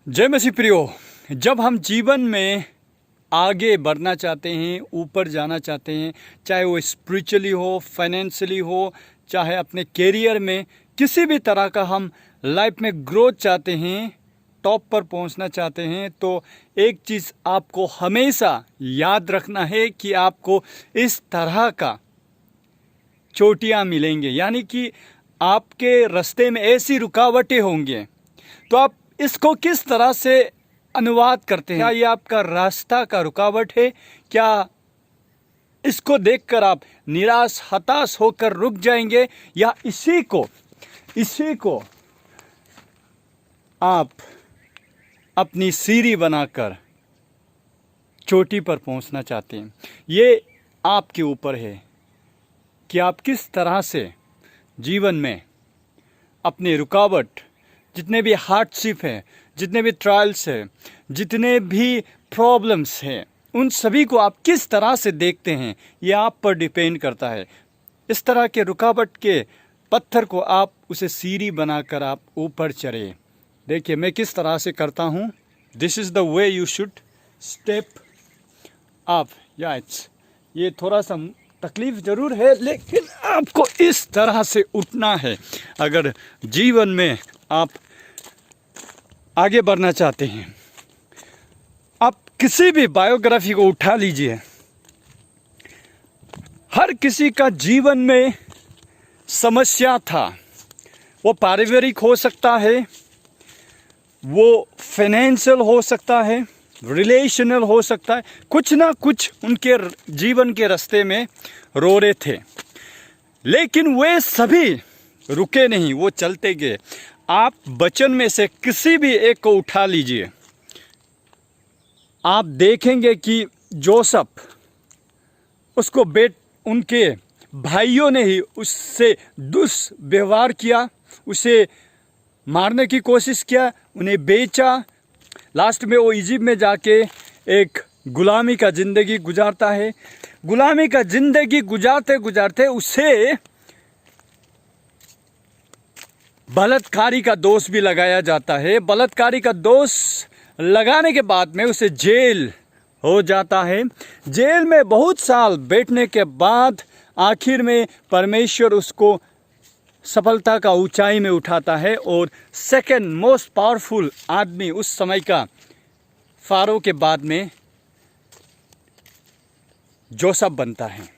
जय मसीह प्रियो, जब हम जीवन में आगे बढ़ना चाहते हैं, ऊपर जाना चाहते हैं, चाहे वो स्पिरिचुअली हो, फाइनेंशियली हो, चाहे अपने कैरियर में किसी भी तरह का हम लाइफ में ग्रोथ चाहते हैं, टॉप पर पहुंचना चाहते हैं, तो एक चीज़ आपको हमेशा याद रखना है कि आपको इस तरह का चोटियां मिलेंगे, यानी कि आपके रास्ते में ऐसी रुकावटें होंगे। तो आप इसको किस तरह से अनुवाद करते हैं? क्या ये आपका रास्ता का रुकावट है? क्या इसको देखकर आप निराश हताश होकर रुक जाएंगे, या इसी को आप अपनी सीढ़ी बनाकर चोटी पर पहुंचना चाहते हैं? ये आपके ऊपर है कि आप किस तरह से जीवन में अपने रुकावट, जितने भी हार्डशिप हैं, जितने भी ट्रायल्स हैं, जितने भी प्रॉब्लम्स हैं, उन सभी को आप किस तरह से देखते हैं, ये आप पर डिपेंड करता है। इस तरह के रुकावट के पत्थर को आप उसे सीढ़ी बनाकर आप ऊपर चढ़े। देखिए मैं किस तरह से करता हूँ। This is the way you should step up. ये थोड़ा सा तकलीफ ज़रूर है, लेकिन आपको इस तरह से उठना है। अगर जीवन में आप आगे बढ़ना चाहते हैं, आप किसी भी बायोग्राफी को उठा लीजिए, हर किसी का जीवन में समस्या था। वो पारिवारिक हो सकता है, वो फाइनेंशियल हो सकता है, रिलेशनल हो सकता है, कुछ ना कुछ उनके जीवन के रास्ते में रो रहे थे, लेकिन वे सभी रुके नहीं, वो चलते गए। आप वचन में से किसी भी एक को उठा लीजिए, आप देखेंगे कि जोसेफ, उसको उनके भाइयों ने ही उससे दुष्व्यवहार किया, उसे मारने की कोशिश किया, उन्हें बेचा। लास्ट में वो इजिप्ट में जाके एक गुलामी का ज़िंदगी गुजारता है। गुलामी का ज़िंदगी गुजारते गुजारते उसे बलात्कारी का दोष भी लगाया जाता है। बलात्कारी का दोष लगाने के बाद में उसे जेल हो जाता है। जेल में बहुत साल बैठने के बाद आखिर में परमेश्वर उसको सफलता का ऊंचाई में उठाता है और सेकंड मोस्ट पावरफुल आदमी उस समय का फारो के बाद में जोसेफ बनता है।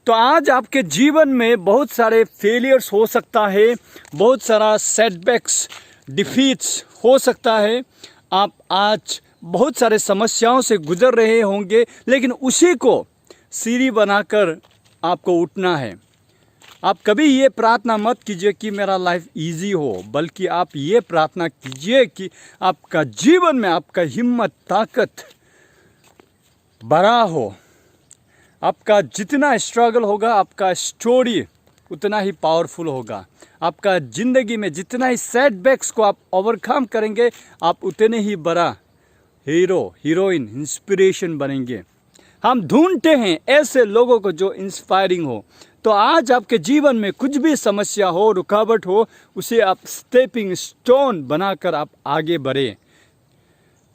तो आज आपके जीवन में बहुत सारे फेलियर्स हो सकता है, बहुत सारा सेटबैक्स, डिफीट्स हो सकता है। आप आज बहुत सारे समस्याओं से गुजर रहे होंगे, लेकिन उसी को सीढ़ी बनाकर आपको उठना है। आप कभी ये प्रार्थना मत कीजिए कि मेरा लाइफ इजी हो, बल्कि आप ये प्रार्थना कीजिए कि आपका जीवन में आपका हिम्मत, ताकत बड़ा हो। आपका जितना स्ट्रगल होगा, आपका स्टोरी उतना ही पावरफुल होगा। आपका ज़िंदगी में जितना ही सेटबैक्स को आप ओवरकम करेंगे, आप उतने ही बड़ा हीरो, हीरोइन, इंस्पिरेशन बनेंगे। हम ढूंढते हैं ऐसे लोगों को जो इंस्पायरिंग हो। तो आज आपके जीवन में कुछ भी समस्या हो, रुकावट हो, उसे आप स्टेपिंग स्टोन बनाकर आप आगे बढ़े।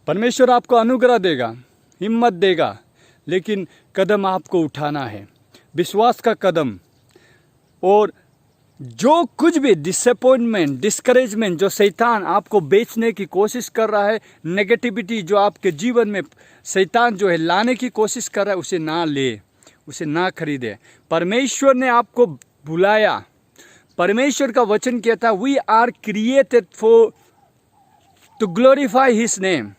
परमेश्वर आपको अनुग्रह देगा, हिम्मत देगा, लेकिन कदम आपको उठाना है, विश्वास का कदम। और जो कुछ भी डिसअपॉइंटमेंट, डिस्करेजमेंट जो शैतान आपको बेचने की कोशिश कर रहा है, नेगेटिविटी जो आपके जीवन में शैतान जो है लाने की कोशिश कर रहा है, उसे ना ले, उसे ना खरीदे। परमेश्वर ने आपको बुलाया। परमेश्वर का वचन कहता है, we are created for to glorify his name.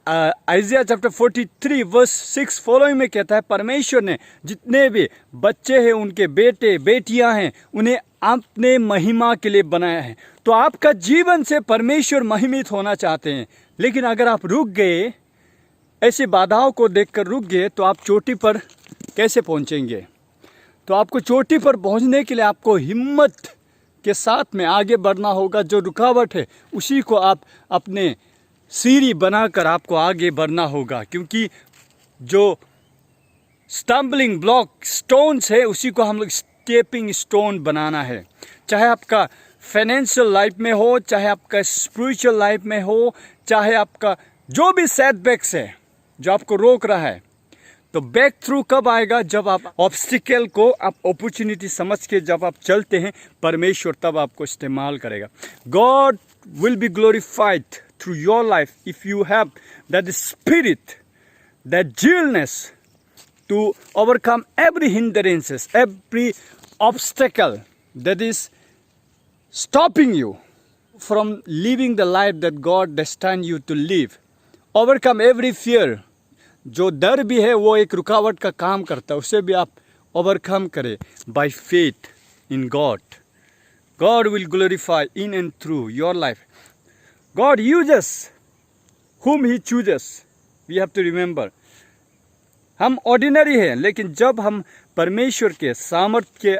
Isaiah chapter 43 verse 6 following में कहता है, परमेश्वर ने जितने भी बच्चे हैं, उनके बेटे बेटियां हैं, उन्हें अपने महिमा के लिए बनाया है। तो आपका जीवन से परमेश्वर महिमित होना चाहते हैं, लेकिन अगर आप रुक गए, ऐसी बाधाओं को देखकर रुक गए, तो आप चोटी पर कैसे पहुंचेंगे? तो आपको चोटी पर पहुंचने के लिए आपको हिम्मत के साथ में आगे बढ़ना होगा। जो रुकावट है उसी को आप अपने सीढ़ी बनाकर आपको आगे बढ़ना होगा, क्योंकि जो स्टम्बलिंग ब्लॉक स्टोन्स है, उसी को हम लोग स्टेपिंग स्टोन बनाना है। चाहे आपका फाइनेंशियल लाइफ में हो, चाहे आपका स्पिरिचुअल लाइफ में हो, चाहे आपका जो भी सेटबैक्स है जो आपको रोक रहा है, तो बैक थ्रू कब आएगा? जब आप ऑब्स्टिकल को आप अपॉर्चुनिटी समझ के जब आप चलते हैं, परमेश्वर तब आपको इस्तेमाल करेगा। God will be glorified through your life if you have that spirit, that zealness to overcome every hindrances, every obstacle that is stopping you from living the life that God destined you to live. Overcome every fear. जो डर भी है वो एक रुकावट का काम करता है, उसे भी आप ओवरकम करें by faith in God. God will glorify in and through your life. God uses whom He chooses. We have to remember. हम ऑर्डिनरी हैं, लेकिन जब हम परमेश्वर के सामर्थ्य के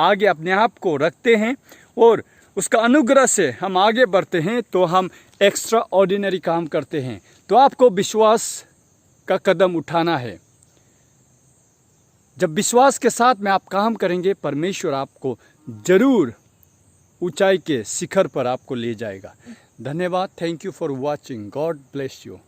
आगे अपने आप को रखते हैं और उसका अनुग्रह से हम आगे बढ़ते हैं, तो हम एक्स्ट्रा ऑर्डिनरी काम करते हैं। तो आपको विश्वास का कदम उठाना है। जब विश्वास के साथ में आप काम करेंगे, परमेश्वर आपको जरूर ऊंचाई के शिखर पर आपको ले जाएगा। धन्यवाद। Thank you for watching. God bless you.